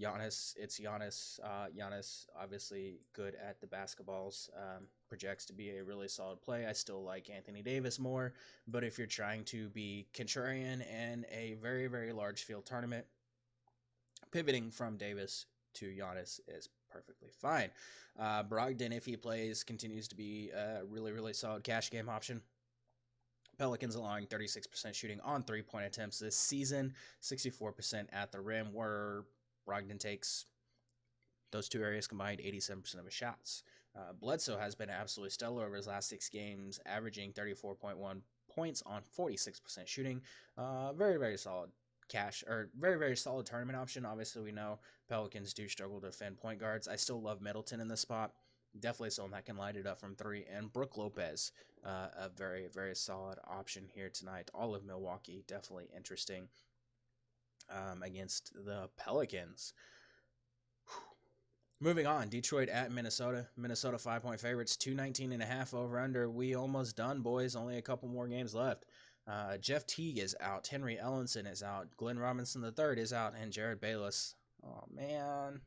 Giannis, Giannis, obviously good at the basketballs, projects to be a really solid play. I still like Anthony Davis more, but if you're trying to be contrarian in a very, very large field tournament, pivoting from Davis to Giannis is perfectly fine. Brogdon, if he plays, continues to be a really, really solid cash game option. Pelicans allowing 36% shooting on three-point attempts this season, 64% at the rim, where Brogdon takes those two areas combined 87% of his shots. Bledsoe has been absolutely stellar over his last 6 games, averaging 34.1 points on 46% shooting. Very, very solid very, very solid tournament option. Obviously, we know Pelicans do struggle to defend point guards. I still love Middleton in this spot. Definitely someone that can light it up from 3. And Brook Lopez, a very, very solid option here tonight. All of Milwaukee, definitely interesting against the Pelicans. Moving on, Detroit at Minnesota. Minnesota 5-point favorites, 219.5 over under. We almost done, boys. Only a couple more games left. Jeff Teague is out. Henry Ellenson is out. Glenn Robinson III is out. And Jared Bayless. Oh, man.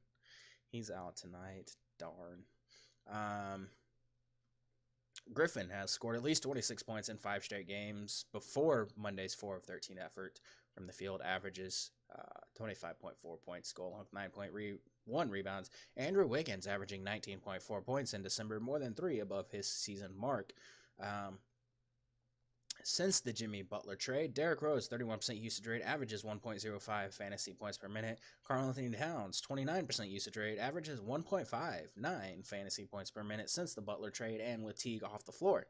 He's out tonight. Darn. Griffin has scored at least 26 points in 5 straight games before Monday's 4 of 13 effort from the field. Averages 25.4 points, goal hunk 9.1 rebounds. Andrew Wiggins averaging 19.4 points in December, more than 3 above his season mark. Since the Jimmy Butler trade, Derrick Rose, 31% usage rate, averages 1.05 fantasy points per minute. Karl-Anthony Towns, 29% usage rate, averages 1.59 fantasy points per minute since the Butler trade, and with Teague off the floor.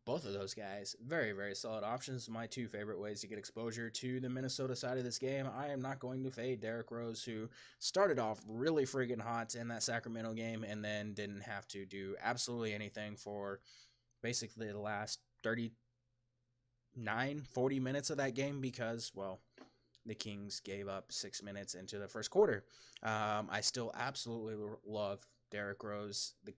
Both of those guys, very, very solid options. My 2 favorite ways to get exposure to the Minnesota side of this game. I am not going to fade Derrick Rose, who started off really friggin' hot in that Sacramento game and then didn't have to do absolutely anything for basically the last 40 minutes of that game because, well, the Kings gave up 6 minutes into the first quarter. I still absolutely love Derrick Rose. The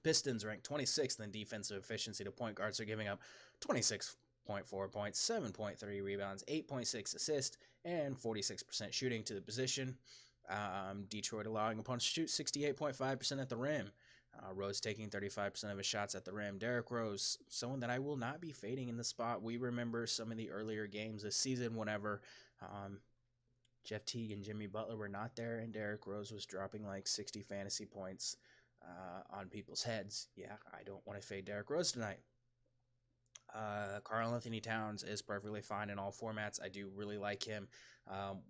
Pistons ranked 26th in defensive efficiency to point guards. They're giving up 26.4 points, 7.3 rebounds, 8.6 assists, and 46% shooting to the position. Detroit allowing opponents to shoot 68.5% at the rim. Rose taking 35% of his shots at the rim. Derrick Rose, someone that I will not be fading in the spot. We remember some of the earlier games this season whenever Jeff Teague and Jimmy Butler were not there and Derrick Rose was dropping like 60 fantasy points on people's heads. Yeah, I don't want to fade Derrick Rose tonight. Karl-Anthony Towns is perfectly fine in all formats. I do really like him.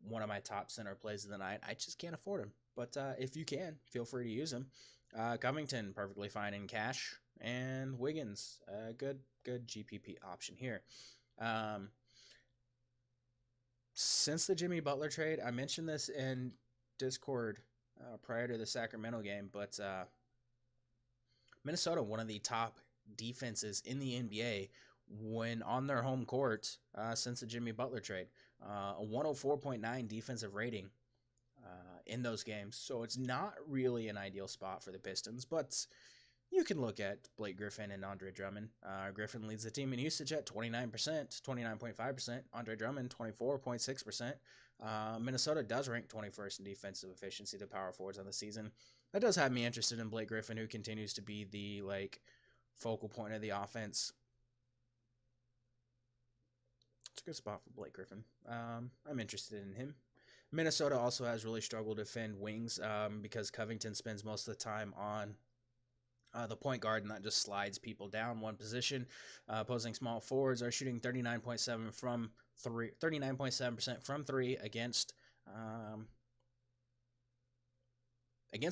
One of my top center plays of the night. I just can't afford him. But if you can, feel free to use him. Covington, perfectly fine in cash. And Wiggins, good GPP option here. Since the Jimmy Butler trade, I mentioned this in Discord prior to the Sacramento game, but Minnesota, one of the top defenses in the NBA when on their home court since the Jimmy Butler trade. A 104.9 defensive rating in those games. So it's not really an ideal spot for the Pistons, but you can look at Blake Griffin and Andre Drummond. Griffin leads the team in usage at 29%, 29.5%. Andre Drummond, 24.6%. Minnesota does rank 21st in defensive efficiency to power forwards on the season. That does have me interested in Blake Griffin, who continues to be the focal point of the offense. It's a good spot for Blake Griffin. I'm interested in him. Minnesota also has really struggled to defend wings because Covington spends most of the time on the point guard, and that just slides people down one position. Opposing small forwards are shooting 39.7% from three against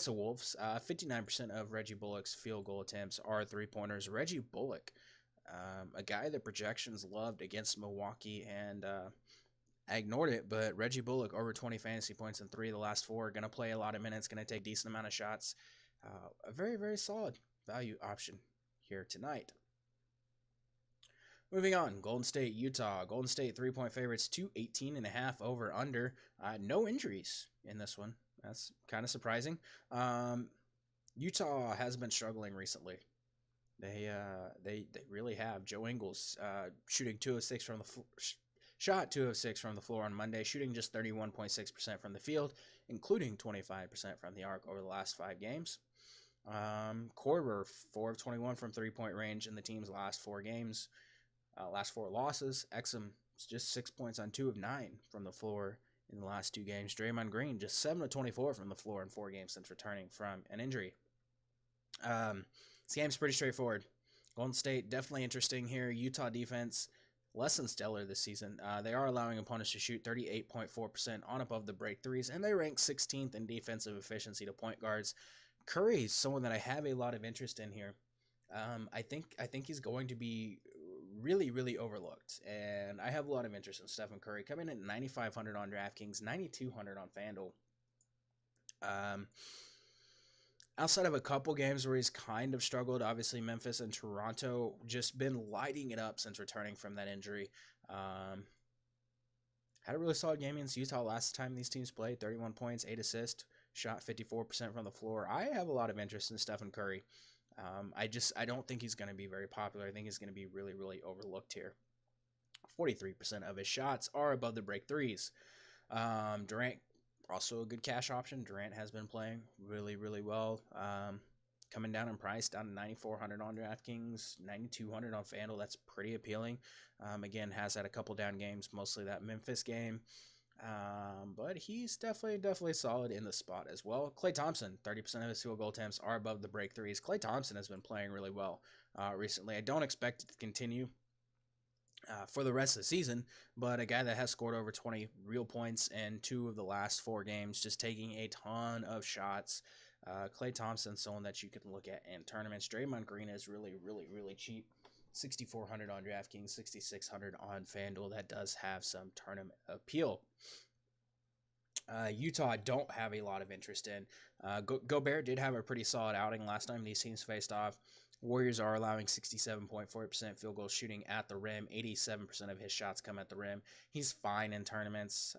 the Wolves. 59% of Reggie Bullock's field goal attempts are 3-pointers. Reggie Bullock, a guy that projections loved against Milwaukee, and I ignored it, but Reggie Bullock, over 20 fantasy points in 3 of the last 4, going to play a lot of minutes, going to take a decent amount of shots. A very, very solid value option here tonight. Moving on, Golden State, Utah. Golden State 3-point favorites, 218.5 over under. No injuries in this one. That's kind of surprising. Utah has been struggling recently. They really have. Joe Ingles shooting 2 of 6 from the shot 2 of 6 from the floor on Monday, shooting just 31.6% from the field, including 25% from the arc over the last 5 games. Korver, 4 of 21 from 3-point range in the team's last 4 games. Last 4 losses. Exum just 6 points on 2 of 9 from the floor in the last 2 games. Draymond Green just 7 of 24 from the floor in 4 games since returning from an injury. This game's pretty straightforward. Golden State definitely interesting here. Utah defense less than stellar this season. They are allowing opponents to shoot 38.4% on above the break threes, and they rank 16th in defensive efficiency to point guards. Curry is someone that I have a lot of interest in here. I think he's going to be really, really overlooked, and I have a lot of interest in Stephen Curry, coming in at 9,500 on DraftKings, 9,200 on FanDuel. Outside of a couple games where he's kind of struggled, obviously Memphis and Toronto just been lighting it up since returning from that injury. Had a really solid game against Utah last time these teams played, 31 points, 8 assists, shot 54% from the floor. I have a lot of interest in Stephen Curry. I don't think he's going to be very popular. I think he's going to be really, really overlooked here. 43% of his shots are above the break threes. Durant, also a good cash option. Durant has been playing really, really well. Coming down in price, down to 9,400 on DraftKings, 9,200 on FanDuel. That's pretty appealing. Again, has had a couple down games, mostly that Memphis game. But he's definitely solid in the spot as well. Klay Thompson, 30% of his field goal attempts are above the break threes. Klay Thompson has been playing really well recently. I don't expect it to continue for the rest of the season, but a guy that has scored over 20 real points in 2 of the last 4 games, just taking a ton of shots. Klay Thompson, someone that you can look at in tournaments. Draymond Green is really cheap. 6,400 on DraftKings, 6,600 on FanDuel. That does have some tournament appeal. Utah, I don't have a lot of interest in. Gobert did have a pretty solid outing last time these teams faced off. Warriors are allowing 67.4% field goal shooting at the rim. 87% of his shots come at the rim. He's fine in tournaments.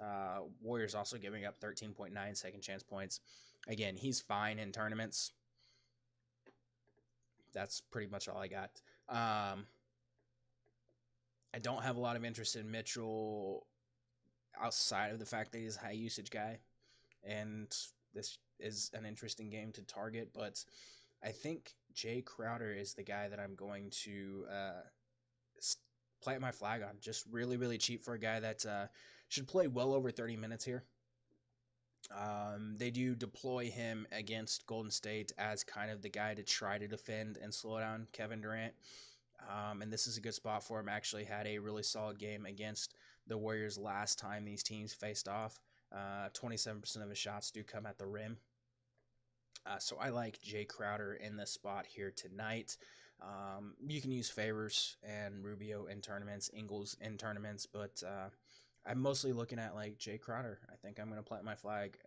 Warriors also giving up 13.9 second chance points. Again, he's fine in tournaments. That's pretty much all I got. I don't have a lot of interest in Mitchell outside of the fact that he's a high usage guy. And this is an interesting game to target, but I think Jay Crowder is the guy that I'm going to plant my flag on. Just really cheap for a guy that should play well over 30 minutes here. They do deploy him against Golden State as kind of the guy to try to defend and slow down Kevin Durant. And this is a good spot for him. Actually had a really solid game against the Warriors last time these teams faced off. 27% of his shots do come at the rim. So I like Jay Crowder in this spot here tonight. You can use Favors and Rubio in tournaments, Ingles in tournaments, but I'm mostly looking at like Jay Crowder. I think I'm going to plant my flag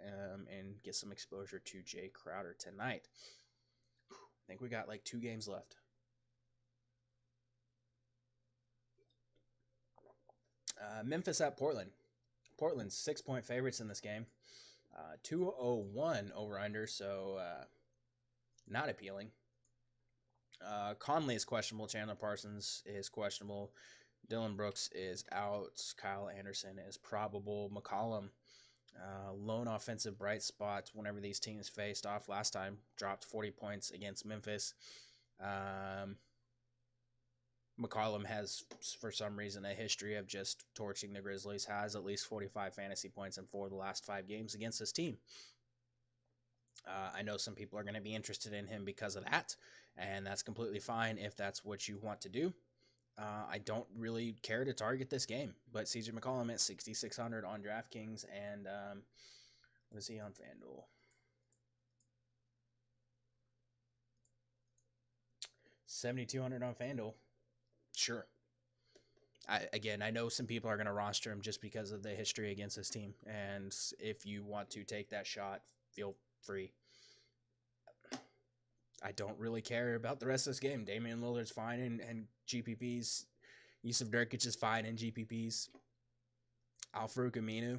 and get some exposure to Jay Crowder tonight. I think we got like 2 games left. Memphis at Portland. Portland's 6-point favorites in this game. 201 over under, so not appealing. Conley is questionable. Chandler Parsons is questionable. Dylan Brooks is out. Kyle Anderson is probable. McCollum, lone offensive bright spot whenever these teams faced off last time, dropped 40 points against Memphis. McCollum has, for some reason, a history of just torching the Grizzlies, has at least 45 fantasy points in 4 of the last 5 games against this team. I know some people are going to be interested in him because of that, and that's completely fine if that's what you want to do. I don't really care to target this game, but CJ McCollum at 6,600 on DraftKings, and what is he on FanDuel? 7,200 on FanDuel. Sure. I know some people are going to roster him just because of the history against this team, and if you want to take that shot, feel free. I don't really care about the rest of this game. Damian Lillard's fine in GPPs. Yusuf Nurkic is fine in GPPs. Al-Farouq Aminu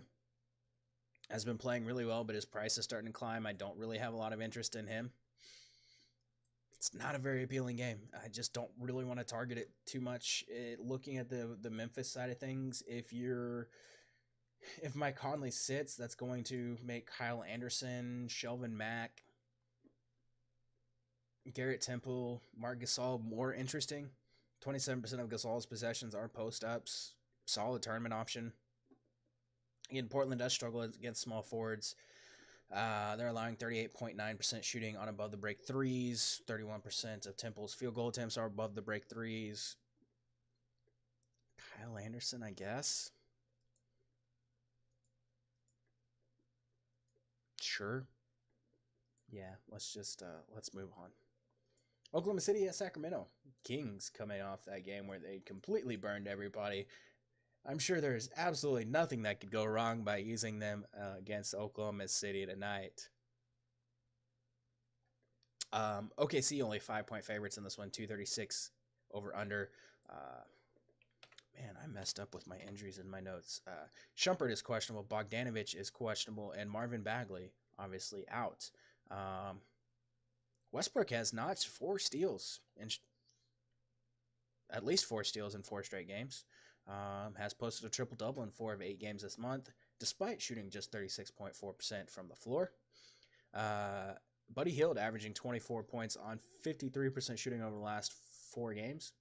has been playing really well, but his price is starting to climb. I don't really have a lot of interest in him. It's not a very appealing game. I just don't really want to target it too much. Looking at the Memphis side of things, if Mike Conley sits, that's going to make Kyle Anderson, Shelvin Mack, Garrett Temple, Marc Gasol more interesting. 27% of Gasol's possessions are post-ups. Solid tournament option. Again, Portland does struggle against small forwards. They're allowing 38.9% shooting on above the break threes. 31% of Temple's field goal attempts are above the break threes. Kyle Anderson, I guess. Sure. Yeah, let's move on. Oklahoma City at Sacramento. Kings coming off that game where they completely burned everybody. I'm sure there's absolutely nothing that could go wrong by using them against Oklahoma City tonight. OKC only 5-point favorites in this one, 236 over under. Man, I messed up with my injuries in my notes. Shumpert is questionable, Bogdanovich is questionable, and Marvin Bagley obviously out. Um, Westbrook has notched 4 steals and at least 4 steals in 4 straight games. Has posted a triple double in 4 of 8 games this month, despite shooting just 36.4% from the floor. Uh, Buddy Hield averaging 24 points on 53% shooting over the last 4 games,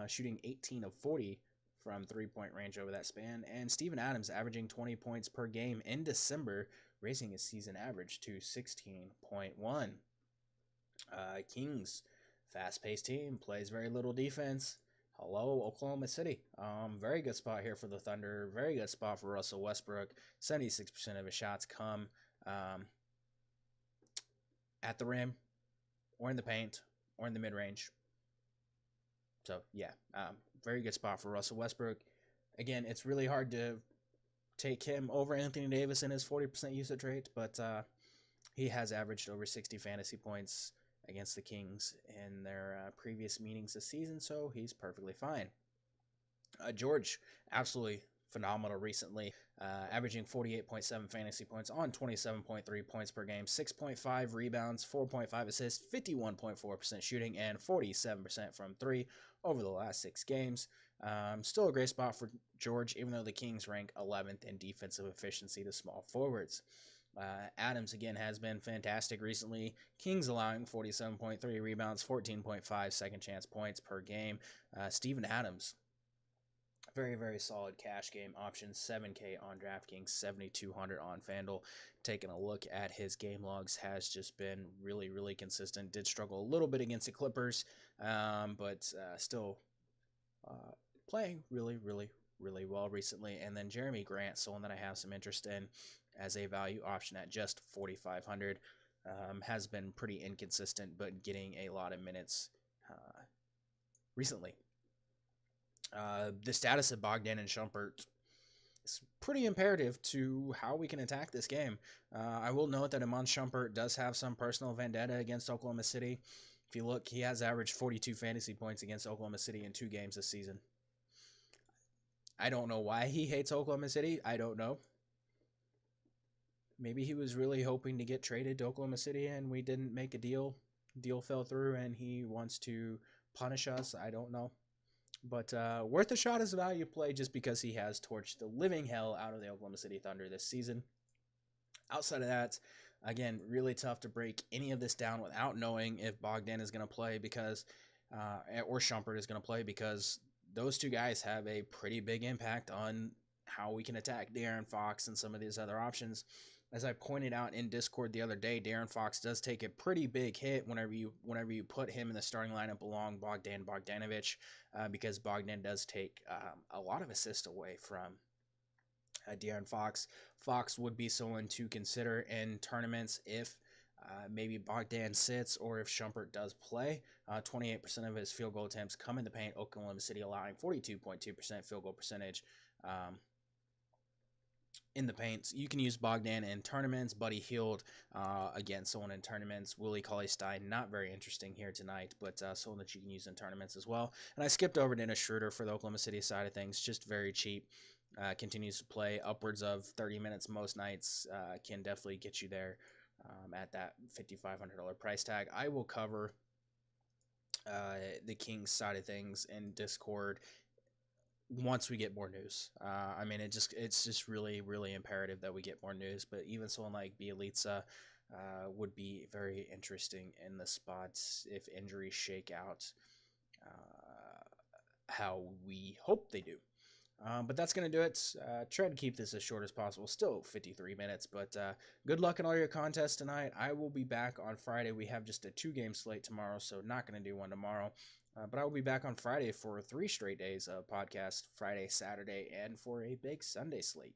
shooting 18 of 40 from 3-point range over that span. And Steven Adams averaging 20 points per game in December, raising his season average to 16.1. Kings, fast-paced team, plays very little defense. Hello, Oklahoma City. Very good spot here for the Thunder. Very good spot for Russell Westbrook. 76% of his shots come at the rim, or in the paint, or in the mid-range. So, yeah, very good spot for Russell Westbrook. Again, it's really hard to take him over Anthony Davis in his 40% usage rate, but he has averaged over 60 fantasy points against the Kings in their previous meetings this season, so he's perfectly fine. George, absolutely phenomenal recently, averaging 48.7 fantasy points on 27.3 points per game, 6.5 rebounds, 4.5 assists, 51.4% shooting, and 47% from 3 over the last 6 games. Still a great spot for George, even though the Kings rank 11th in defensive efficiency to small forwards. Adams, again, has been fantastic recently. Kings allowing 47.3 rebounds, 14.5 second chance points per game. Steven Adams, very, very solid cash game option. 7K on DraftKings, 7,200 on FanDuel. Taking a look at his game logs, has just been really, really consistent. Did struggle a little bit against the Clippers, but still playing really, really, really well recently. And then Jeremy Grant, someone that I have some interest in as a value option at just 4,500. Has been pretty inconsistent, but getting a lot of minutes recently. The status of Bogdan and Shumpert is pretty imperative to how we can attack this game. I will note that Iman Shumpert does have some personal vendetta against Oklahoma City. If you look, he has averaged 42 fantasy points against Oklahoma City in 2 games this season. I don't know why he hates Oklahoma City. I don't know. Maybe he was really hoping to get traded to Oklahoma City and we didn't make a deal. Deal fell through and he wants to punish us. I don't know. But worth a shot as a value play just because he has torched the living hell out of the Oklahoma City Thunder this season. Outside of that, again, really tough to break any of this down without knowing if Bogdan is going to play because, or Shumpert is going to play, because those two guys have a pretty big impact on how we can attack De'Aaron Fox and some of these other options. As I pointed out in Discord the other day, De'Aaron Fox does take a pretty big hit whenever you put him in the starting lineup along Bogdanovic, because Bogdan does take a lot of assists away from De'Aaron Fox. Fox would be someone to consider in tournaments if maybe Bogdan sits or if Shumpert does play. 28% of his field goal attempts come in the paint. Oklahoma City allowing 42.2% field goal percentage in the paint. You can use Bogdan in tournaments. Buddy Hield, again, someone in tournaments. Willie Cauley-Stein, not very interesting here tonight, but someone that you can use in tournaments as well. And I skipped over Dennis Schroeder for the Oklahoma City side of things, just very cheap. Continues to play upwards of 30 minutes most nights. Can definitely get you there at that $5,500 price tag. I will cover the Kings side of things in Discord once we get more news. I mean, it's just really, really imperative that we get more news. But even someone like Bielitsa would be very interesting in the spots if injuries shake out how we hope they do. But that's going to do it. Try to keep this as short as possible. Still 53 minutes, but good luck in all your contests tonight. I will be back on Friday. We have just a 2-game slate tomorrow, so not going to do one tomorrow. But I will be back on Friday for 3 straight days of podcast, Friday, Saturday, and for a big Sunday slate.